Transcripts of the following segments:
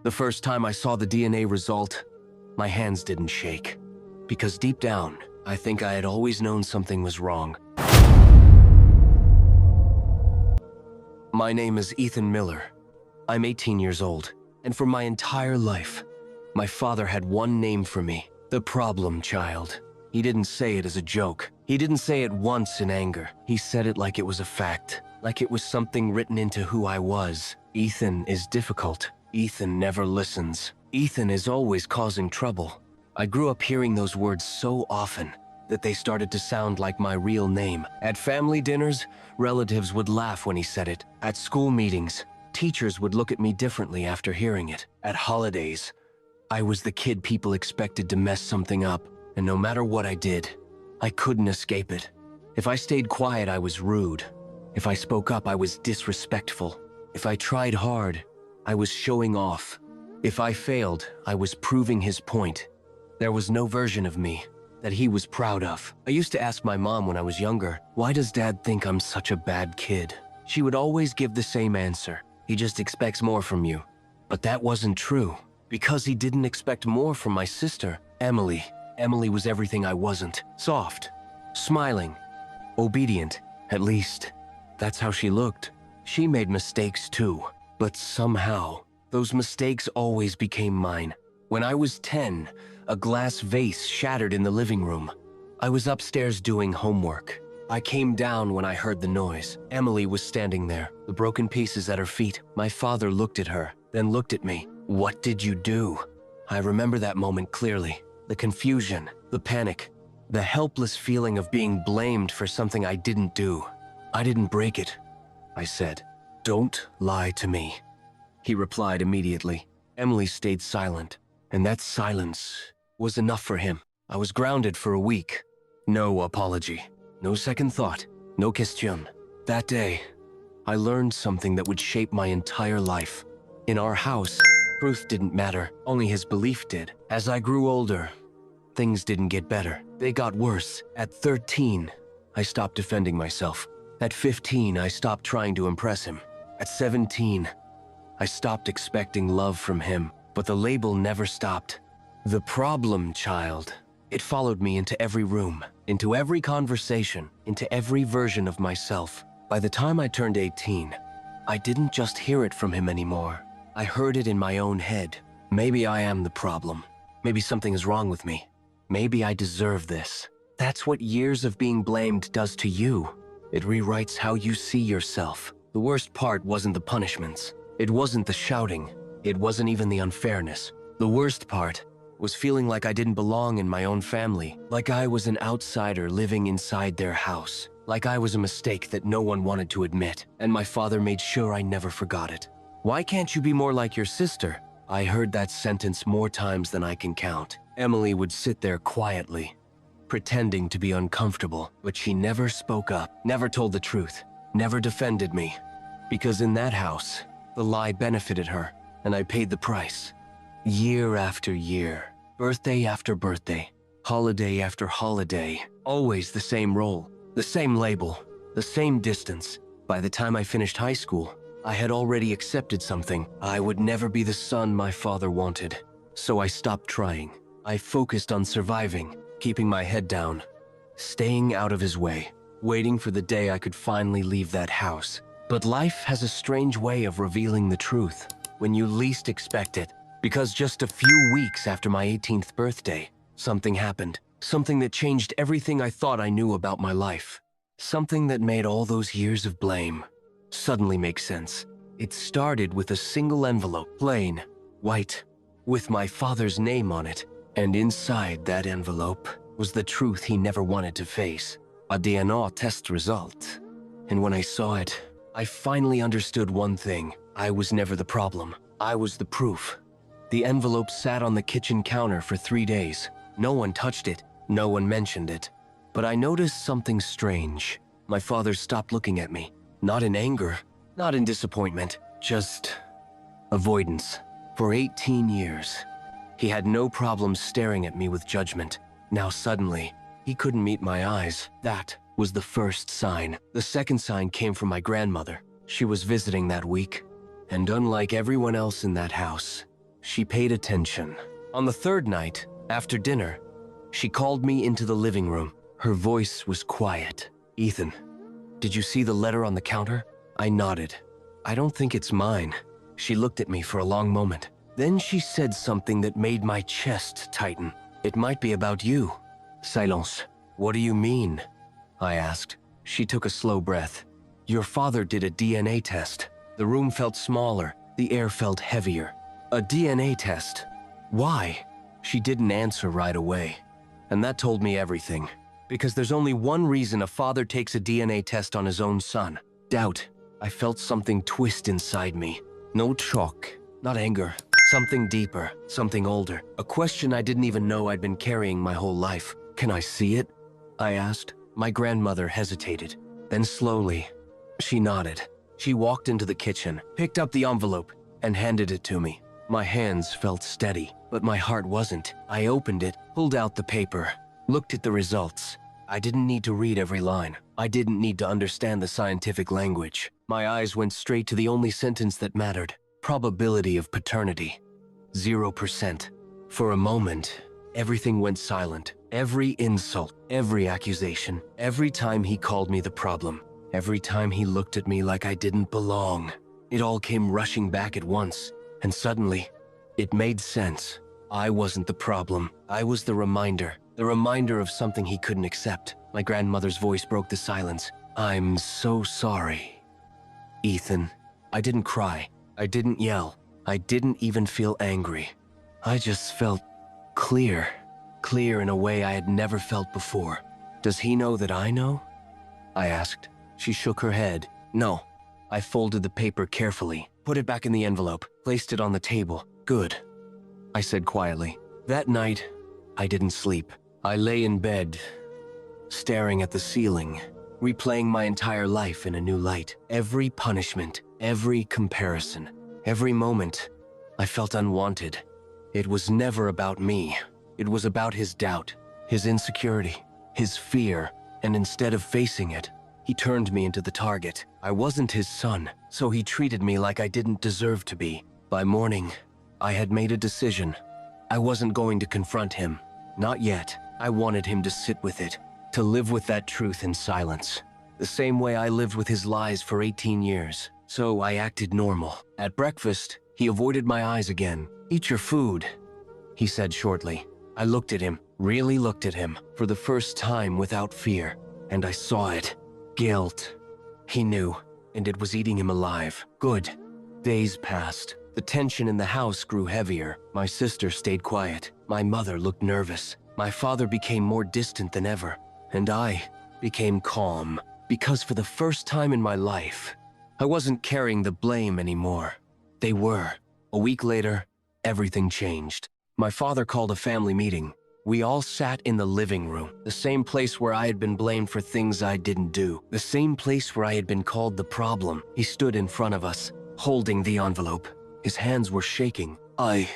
The first time I saw the DNA result, my hands didn't shake. Because deep down, I think I had always known something was wrong. My name is Ethan Miller. I'm 18 years old, and for my entire life, my father had one name for me: the problem child. He didn't say it as a joke. He didn't say it once in anger. He said it like it was a fact, like it was something written into who I was. Ethan is difficult. Ethan never listens. Ethan is always causing trouble. I grew up hearing those words so often that they started to sound like my real name. At family dinners, relatives would laugh when he said it. At school meetings, teachers would look at me differently after hearing it. At holidays, I was the kid people expected to mess something up, and no matter what I did, I couldn't escape it. If I stayed quiet, I was rude. If I spoke up, I was disrespectful. If I tried hard, I was showing off. If I failed, I was proving his point. There was no version of me that he was proud of. I used to ask my mom when I was younger, "Why does Dad think I'm such a bad kid?" She would always give the same answer: "He just expects more from you." But that wasn't true, because he didn't expect more from my sister, Emily. Emily was everything I wasn't. Soft, smiling, obedient. At least, that's how she looked. She made mistakes too, but somehow, those mistakes always became mine. When I was 10, a glass vase shattered in the living room. I was upstairs doing homework. I came down when I heard the noise. Emily was standing there, the broken pieces at her feet. My father looked at her, then looked at me. "What did you do?" I remember that moment clearly. The confusion, the panic, the helpless feeling of being blamed for something I didn't do. "I didn't break it," I said. "Don't lie to me." He replied immediately. Emily stayed silent, and that silence was enough for him. I was grounded for a week. No apology, no second thought, no question. That day, I learned something that would shape my entire life. In our house, truth didn't matter, only his belief did. As I grew older, things didn't get better. They got worse. At 13, I stopped defending myself. At 15, I stopped trying to impress him. At 17, I stopped expecting love from him, but the label never stopped. The problem child. It followed me into every room, into every conversation, into every version of myself. By the time I turned 18, I didn't just hear it from him anymore. I heard it in my own head. Maybe I am the problem. Maybe something is wrong with me. Maybe I deserve this. That's what years of being blamed does to you. It rewrites how you see yourself. The worst part wasn't the punishments. It wasn't the shouting. It wasn't even the unfairness. The worst part was feeling like I didn't belong in my own family, like I was an outsider living inside their house, like I was a mistake that no one wanted to admit, and my father made sure I never forgot it. "Why can't you be more like your sister?" I heard that sentence more times than I can count. Emily would sit there quietly, pretending to be uncomfortable, but she never spoke up, never told the truth, never defended me. Because in that house, the lie benefited her, and I paid the price. Year after year, birthday after birthday, holiday after holiday, always the same role, the same label, the same distance. By the time I finished high school, I had already accepted something. I would never be the son my father wanted. So I stopped trying. I focused on surviving, keeping my head down, staying out of his way, waiting for the day I could finally leave that house. But life has a strange way of revealing the truth when you least expect it. Because just a few weeks after my 18th birthday, something happened. Something that changed everything I thought I knew about my life. Something that made all those years of blame suddenly make sense. It started with a single envelope, plain, white, with my father's name on it. And inside that envelope was the truth he never wanted to face. A DNA test result. And when I saw it, I finally understood one thing. I was never the problem. I was the proof. The envelope sat on the kitchen counter for 3 days. No one touched it. No one mentioned it. But I noticed something strange. My father stopped looking at me. Not in anger, not in disappointment, just avoidance. For 18 years, he had no problem staring at me with judgment. Now suddenly, he couldn't meet my eyes. That was the first sign. The second sign came from my grandmother. She was visiting that week, and unlike everyone else in that house, She paid attention. On the third night, after dinner, she called me into the living room. Her voice was quiet. "Ethan, did you see the letter on the counter?" I nodded. "I don't think it's mine." She looked at me for a long moment. Then she said something that made my chest tighten. "It might be about you." Silence. "What do you mean?" I asked. She took a slow breath. "Your father did a DNA test. The room felt smaller. The air felt heavier." "A DNA test? Why?" She didn't answer right away. And that told me everything. Because there's only one reason a father takes a DNA test on his own son. Doubt. I felt something twist inside me. No shock, not anger. Something deeper, something older. A question I didn't even know I'd been carrying my whole life. "Can I see it?" I asked. My grandmother hesitated. Then slowly, she nodded. She walked into the kitchen, picked up the envelope, and handed it to me. My hands felt steady, but my heart wasn't. I opened it, pulled out the paper, looked at the results. I didn't need to read every line. I didn't need to understand the scientific language. My eyes went straight to the only sentence that mattered. Probability of paternity. 0%. For a moment, everything went silent. Every insult, every accusation, every time he called me the problem, every time he looked at me like I didn't belong. It all came rushing back at once, and suddenly, it made sense. I wasn't the problem. I was the reminder of something he couldn't accept. My grandmother's voice broke the silence. "I'm so sorry, Ethan." I didn't cry. I didn't yell. I didn't even feel angry. I just felt clear. Clear in a way I had never felt before. "Does he know that I know?" I asked. She shook her head. "No." I folded the paper carefully, put it back in the envelope, placed it on the table. "Good," I said quietly. That night, I didn't sleep. I lay in bed, staring at the ceiling, replaying my entire life in a new light. Every punishment, every comparison, every moment, I felt unwanted. It was never about me. It was about his doubt, his insecurity, his fear, and instead of facing it, he turned me into the target. I wasn't his son, so he treated me like I didn't deserve to be. By morning, I had made a decision. I wasn't going to confront him. Not yet. I wanted him to sit with it, to live with that truth in silence. The same way I lived with his lies for 18 years. So I acted normal. At breakfast, he avoided my eyes again. "Eat your food," he said shortly. I looked at him, really looked at him, for the first time without fear. And I saw it. Guilt. He knew, and it was eating him alive. Good. Days passed. The tension in the house grew heavier. My sister stayed quiet. My mother looked nervous. My father became more distant than ever. And I became calm. Because for the first time in my life, I wasn't carrying the blame anymore. They were. A week later, everything changed. My father called a family meeting. We all sat in the living room, the same place where I had been blamed for things I didn't do, the same place where I had been called the problem. He stood in front of us, holding the envelope. His hands were shaking. I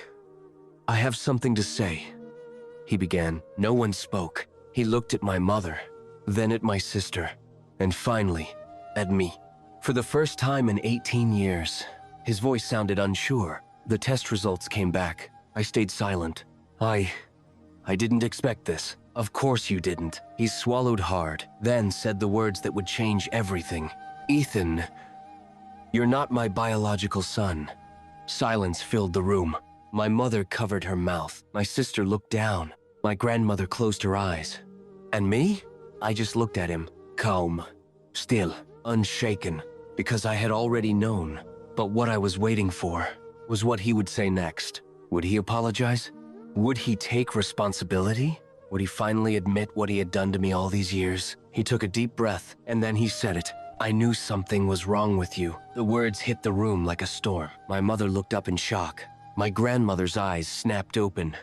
have something to say," he began. No one spoke. He looked at my mother, then at my sister, and finally, at me. For the first time in 18 years, his voice sounded unsure. The test results came back. I stayed silent. I didn't expect this." "Of course you didn't." He swallowed hard, then said the words that would change everything. "Ethan, you're not my biological son." Silence filled the room. My mother covered her mouth. My sister looked down. My grandmother closed her eyes. And me? I just looked at him, calm, still, unshaken, because I had already known. But what I was waiting for was what he would say next. Would he apologize? Would he take responsibility? Would he finally admit what he had done to me all these years? He took a deep breath, and then he said it. "I knew something was wrong with you." The words hit the room like a storm. My mother looked up in shock. My grandmother's eyes snapped open,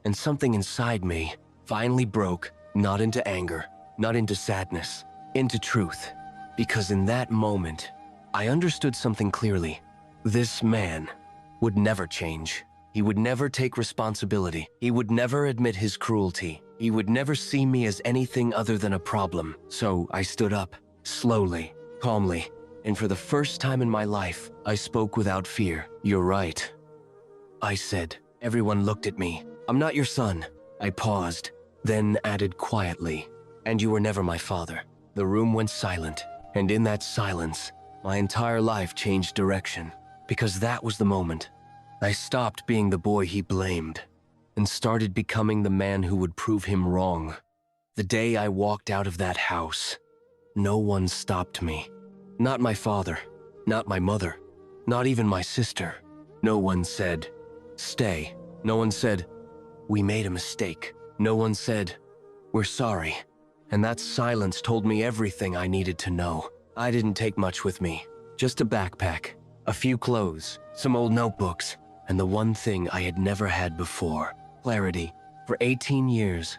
and something inside me finally broke, not into anger, not into sadness, into truth. Because in that moment, I understood something clearly. This man would never change. He would never take responsibility. He would never admit his cruelty. He would never see me as anything other than a problem. So I stood up, slowly, calmly, and for the first time in my life, I spoke without fear. "You're right. I said. Everyone looked at me. I'm not your son. I paused, then added quietly, and you were never my father. The room went silent, and in that silence, my entire life changed direction, because that was the moment. I stopped being the boy he blamed, and started becoming the man who would prove him wrong. The day I walked out of that house, no one stopped me. Not my father, not my mother, not even my sister. No one said, "Stay." No one said, "We made a mistake." No one said, "We're sorry." And that silence told me everything I needed to know. I didn't take much with me, just a backpack, a few clothes, some old notebooks, and the one thing I had never had before, clarity. For 18 years,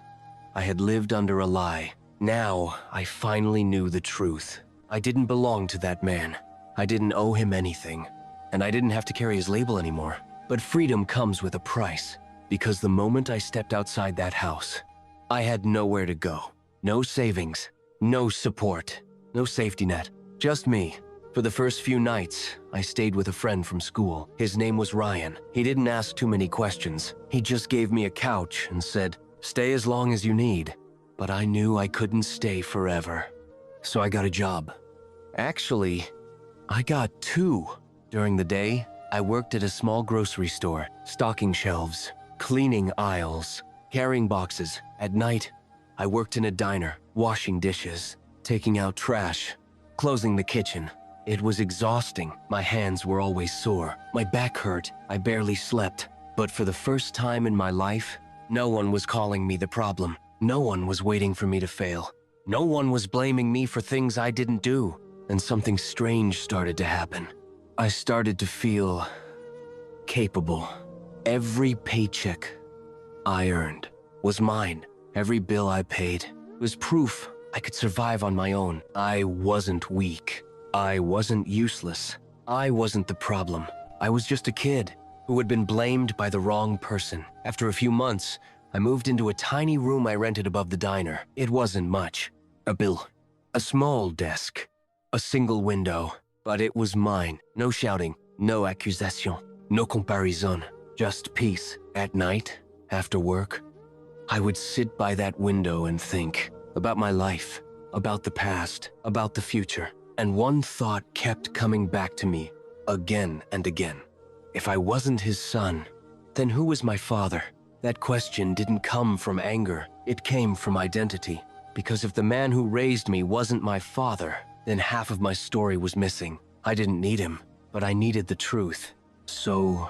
I had lived under a lie. Now, I finally knew the truth. I didn't belong to that man. I didn't owe him anything, and I didn't have to carry his label anymore. But freedom comes with a price, because the moment I stepped outside that house, I had nowhere to go. No savings, no support, no safety net, just me. For the first few nights, I stayed with a friend from school. His name was Ryan. He didn't ask too many questions. He just gave me a couch and said, "Stay as long as you need." But I knew I couldn't stay forever. So I got a job. Actually, I got two. During the day, I worked at a small grocery store, stocking shelves, cleaning aisles, carrying boxes. At night, I worked in a diner, washing dishes, taking out trash, closing the kitchen. It was exhausting. My hands were always sore. My back hurt. I barely slept. But for the first time in my life, no one was calling me the problem. No one was waiting for me to fail. No one was blaming me for things I didn't do. And something strange started to happen. I started to feel capable. Every paycheck I earned was mine. Every bill I paid was proof I could survive on my own. I wasn't weak. I wasn't useless. I wasn't the problem. I was just a kid who had been blamed by the wrong person. After a few months, I moved into a tiny room I rented above the diner. It wasn't much. A bill, a small desk, a single window. But it was mine. No shouting, no accusation, no comparison, just peace. At night, after work, I would sit by that window and think about my life, about the past, about the future. And one thought kept coming back to me again and again. If I wasn't his son, then who was my father? That question didn't come from anger. It came from identity. Because if the man who raised me wasn't my father, then half of my story was missing. I didn't need him, but I needed the truth. So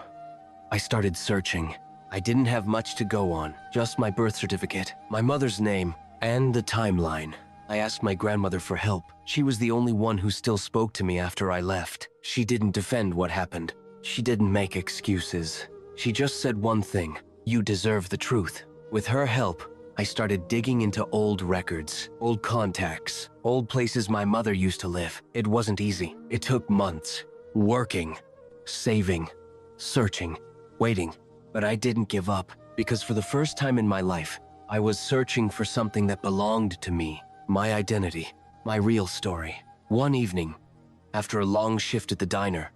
I started searching. I didn't have much to go on, just my birth certificate, my mother's name, and the timeline. I asked my grandmother for help. She was the only one who still spoke to me after I left. She didn't defend what happened. She didn't make excuses. She just said one thing: "You deserve the truth." With her help, I started digging into old records, old contacts, old places my mother used to live. It wasn't easy. It took months. Working, saving, searching, waiting. But I didn't give up, because for the first time in my life, I was searching for something that belonged to me. My identity, my real story. One evening, after a long shift at the diner,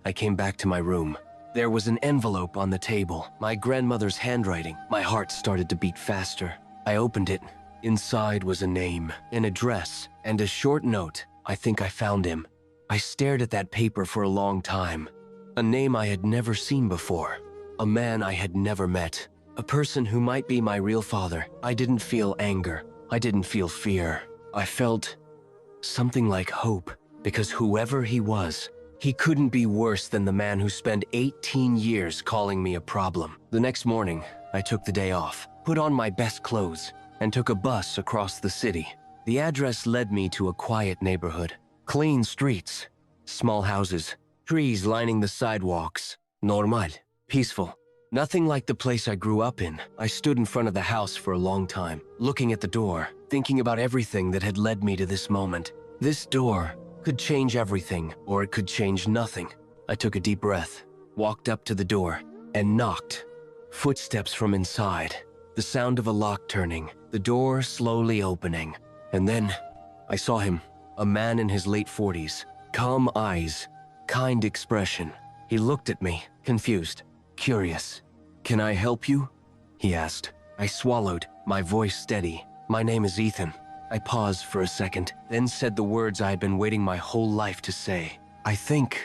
I came back to my room. There was an envelope on the table, my grandmother's handwriting. My heart started to beat faster. I opened it. Inside was a name, an address, and a short note. I think I found him. I stared at that paper for a long time. A name I had never seen before. A man I had never met. A person who might be my real father. I didn't feel anger. I didn't feel fear. I felt something like hope, because whoever he was, he couldn't be worse than the man who spent 18 years calling me a problem. The next morning, I took the day off, put on my best clothes, and took a bus across the city. The address led me to a quiet neighborhood. Clean streets, small houses, trees lining the sidewalks. Normal, peaceful. Nothing like the place I grew up in. I stood in front of the house for a long time, looking at the door, thinking about everything that had led me to this moment. This door could change everything, or it could change nothing. I took a deep breath, walked up to the door, and knocked. Footsteps from inside, the sound of a lock turning, the door slowly opening. And then I saw him, a man in his late 40s, calm eyes, kind expression. He looked at me, confused. curious. "Can I help you?" he asked. I swallowed, my voice steady. "My name is Ethan." I paused for a second, then said the words I had been waiting my whole life to say. "I think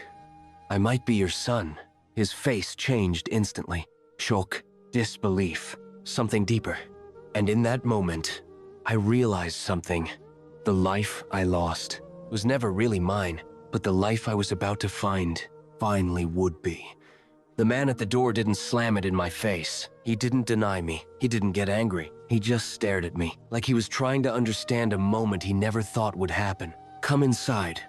I might be your son." His face changed instantly. Shock, disbelief, something deeper. And in that moment, I realized something. The life I lost was never really mine, but the life I was about to find finally would be. The man at the door didn't slam it in my face. He didn't deny me. He didn't get angry. He just stared at me, like he was trying to understand a moment he never thought would happen. "Come inside,"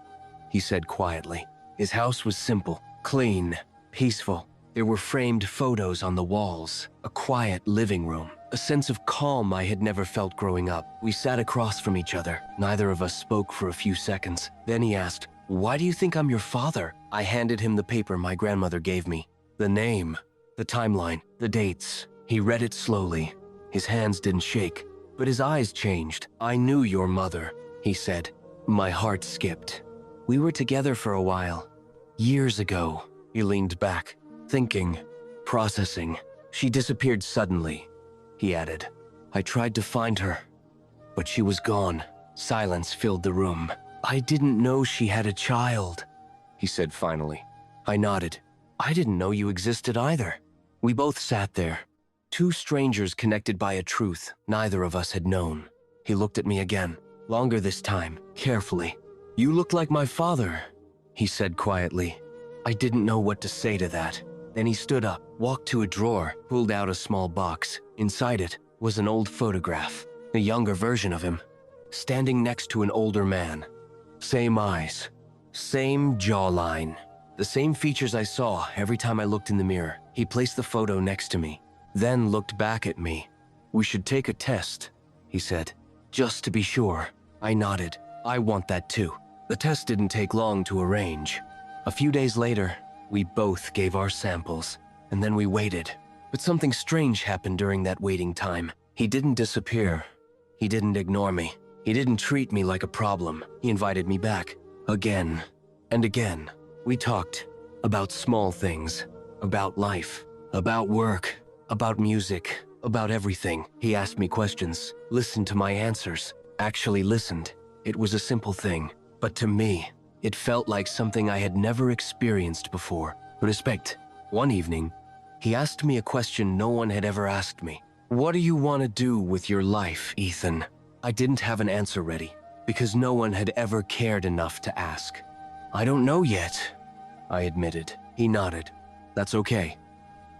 he said quietly. His house was simple, clean, peaceful. There were framed photos on the walls, a quiet living room, a sense of calm I had never felt growing up. We sat across from each other. Neither of us spoke for a few seconds. Then he asked, "Why do you think I'm your father?" I handed him the paper my grandmother gave me. The name, the timeline, the dates. He read it slowly. His hands didn't shake, but his eyes changed. "I knew your mother," he said. My heart skipped. "We were together for a while. Years ago." He leaned back, thinking, processing. "She disappeared suddenly," he added. "I tried to find her, but she was gone." Silence filled the room. "I didn't know she had a child," he said finally. I nodded. "I didn't know you existed either." We both sat there, two strangers connected by a truth neither of us had known. He looked at me again, longer this time, carefully. "You look like my father," he said quietly. I didn't know what to say to that. Then he stood up, walked to a drawer, pulled out a small box. Inside it was an old photograph, a younger version of him, standing next to an older man. Same eyes, same jawline. The same features I saw every time I looked in the mirror. He placed the photo next to me, then looked back at me. "We should take a test," he said, "just to be sure." I nodded. "I want that too." The test didn't take long to arrange. A few days later, we both gave our samples, and then we waited. But something strange happened during that waiting time. He didn't disappear. He didn't ignore me. He didn't treat me like a problem. He invited me back, again and again. We talked about small things, about life, about work, about music, about everything. He asked me questions, listened to my answers, actually listened. It was a simple thing, but to me, it felt like something I had never experienced before. Respect. One evening, he asked me a question no one had ever asked me. "What do you want to do with your life, Ethan?" I didn't have an answer ready, because no one had ever cared enough to ask. "I don't know yet," I admitted. He nodded. "That's okay.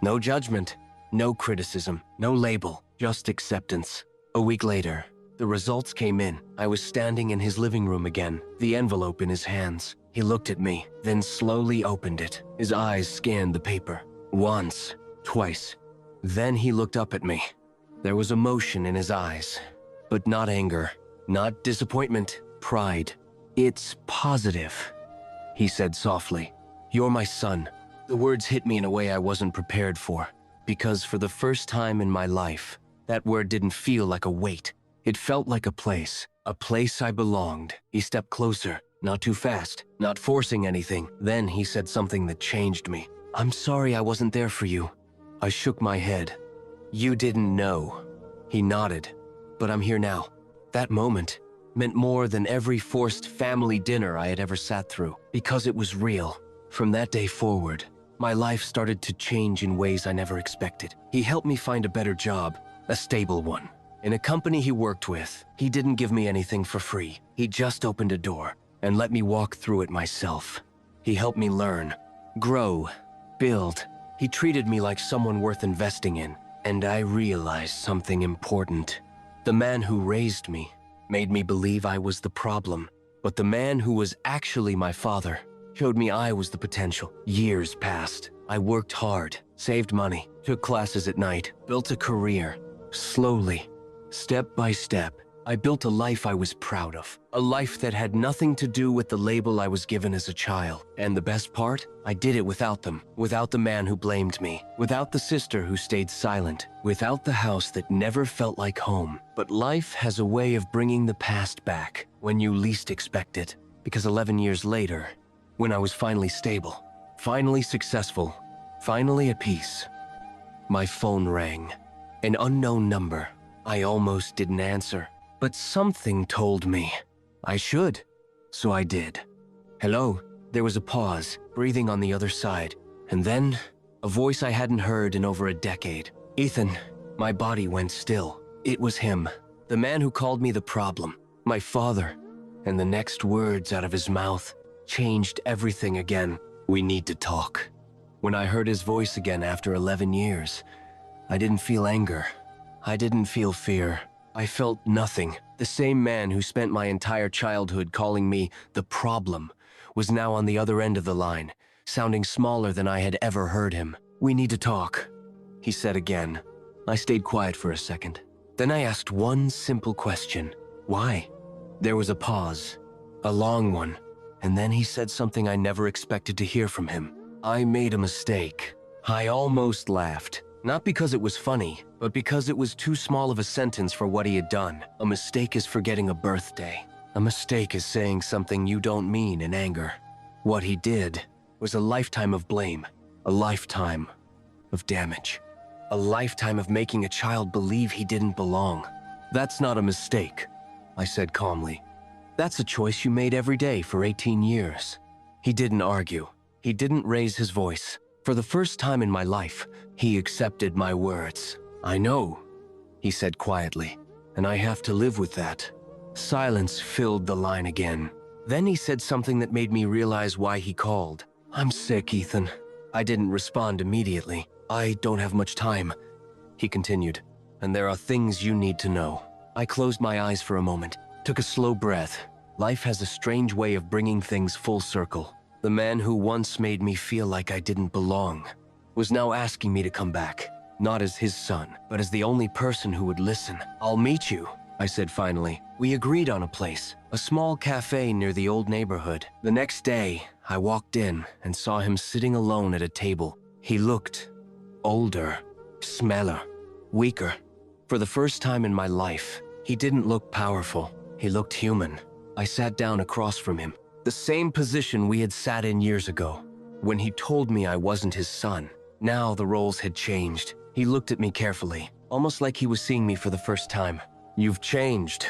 No judgment, no criticism, no label, just acceptance." A week later, the results came in. I was standing in his living room again, the envelope in his hands. He looked at me, then slowly opened it. His eyes scanned the paper. Once, twice. Then he looked up at me. There was emotion in his eyes, but not anger, not disappointment, pride. "It's positive," he said softly. "You're my son." The words hit me in a way I wasn't prepared for, because for the first time in my life, that word didn't feel like a weight. It felt like a place I belonged. He stepped closer, not too fast, not forcing anything. Then he said something that changed me. "I'm sorry I wasn't there for you." I shook my head. "You didn't know." He nodded. "But I'm here now." That moment meant more than every forced family dinner I had ever sat through, because it was real. From that day forward, my life started to change in ways I never expected. He helped me find a better job, a stable one. In a company he worked with, he didn't give me anything for free. He just opened a door and let me walk through it myself. He helped me learn, grow, build. He treated me like someone worth investing in. And I realized something important. The man who raised me made me believe I was the problem, but the man who was actually my father showed me I was the potential. Years passed. I worked hard, saved money, took classes at night, built a career. Slowly, step by step, I built a life I was proud of. A life that had nothing to do with the label I was given as a child. And the best part? I did it without them. Without the man who blamed me. Without the sister who stayed silent. Without the house that never felt like home. But life has a way of bringing the past back when you least expect it. Because 11 years later, when I was finally stable, finally successful, finally at peace, My phone rang. An unknown number. I almost didn't answer, but something told me I should, so I did. Hello? There was a pause, breathing on the other side, and then a voice I hadn't heard in over a decade. Ethan. My body went still. It was him, the man who called me the problem, my father, and the next words out of his mouth changed everything again. We need to talk. When I heard his voice again after 11 years, I didn't feel anger. I didn't feel fear. I felt nothing. The same man who spent my entire childhood calling me the problem was now on the other end of the line, sounding smaller than I had ever heard him. We need to talk, he said again. I stayed quiet for a second. Then I asked one simple question. Why? There was a pause, a long one, and then he said something I never expected to hear from him. I made a mistake. I almost laughed. Not because it was funny, but because it was too small of a sentence for what he had done. A mistake is forgetting a birthday. A mistake is saying something you don't mean in anger. What he did was a lifetime of blame, a lifetime of damage, a lifetime of making a child believe he didn't belong. That's not a mistake, I said calmly. That's a choice you made every day for 18 years. He didn't argue. He didn't raise his voice. For the first time in my life, he accepted my words. I know, he said quietly, and I have to live with that. Silence filled the line again. Then he said something that made me realize why he called. I'm sick, Ethan. I didn't respond immediately. I don't have much time, he continued, and there are things you need to know. I closed my eyes for a moment, took a slow breath. Life has a strange way of bringing things full circle. The man who once made me feel like I didn't belong was now asking me to come back, not as his son, but as the only person who would listen. I'll meet you, I said finally. We agreed on a place, a small cafe near the old neighborhood. The next day, I walked in and saw him sitting alone at a table. He looked older, smaller, weaker. For the first time in my life, he didn't look powerful. He looked human. I sat down across from him, the same position we had sat in years ago, when he told me I wasn't his son. Now the roles had changed. He looked at me carefully, almost like he was seeing me for the first time. You've changed,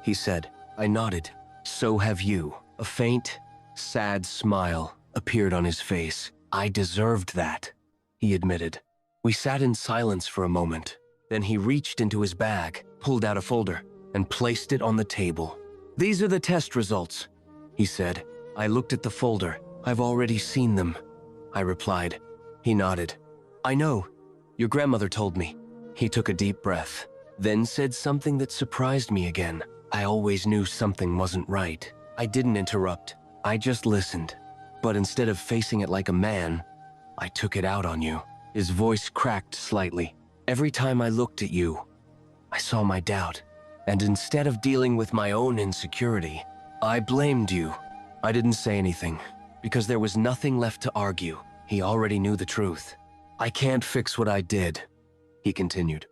he said. I nodded. So have you. A faint, sad smile appeared on his face. I deserved that, he admitted. We sat in silence for a moment. Then he reached into his bag, pulled out a folder, and placed it on the table. These are the test results, he said. I looked at the folder. I've already seen them, I replied. He nodded. I know. Your grandmother told me. He took a deep breath, then said something that surprised me again. I always knew something wasn't right. I didn't interrupt. I just listened. But instead of facing it like a man, I took it out on you. His voice cracked slightly. Every time I looked at you, I saw my doubt. And instead of dealing with my own insecurity, I blamed you. I didn't say anything, because there was nothing left to argue. He already knew the truth. I can't fix what I did, he continued.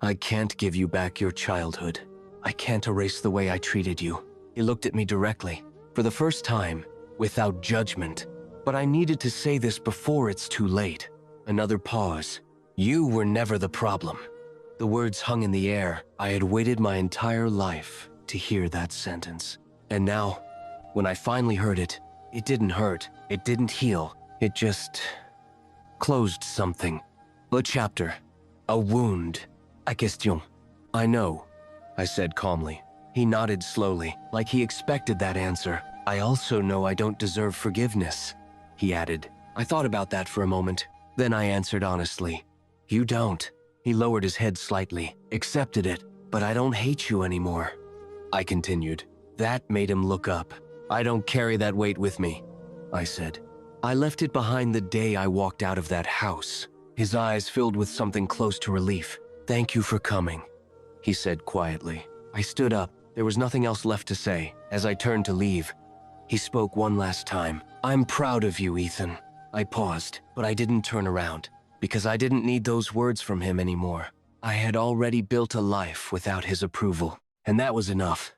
I can't give you back your childhood. I can't erase the way I treated you. He looked at me directly, for the first time, without judgment. But I needed to say this before it's too late. Another pause. You were never the problem. The words hung in the air. I had waited my entire life to hear that sentence. And now, when I finally heard it, it didn't hurt. It didn't heal. It just closed something. A chapter. A wound. A question. I know, I said calmly. He nodded slowly, like he expected that answer. I also know I don't deserve forgiveness, he added. I thought about that for a moment. Then I answered honestly. You don't. He lowered his head slightly, accepted it, but I don't hate you anymore, I continued. That made him look up. I don't carry that weight with me, I said. I left it behind the day I walked out of that house. His eyes filled with something close to relief. Thank you for coming, he said quietly. I stood up. There was nothing else left to say. As I turned to leave, he spoke one last time. I'm proud of you, Ethan. I paused, but I didn't turn around, because I didn't need those words from him anymore. I had already built a life without his approval, and that was enough.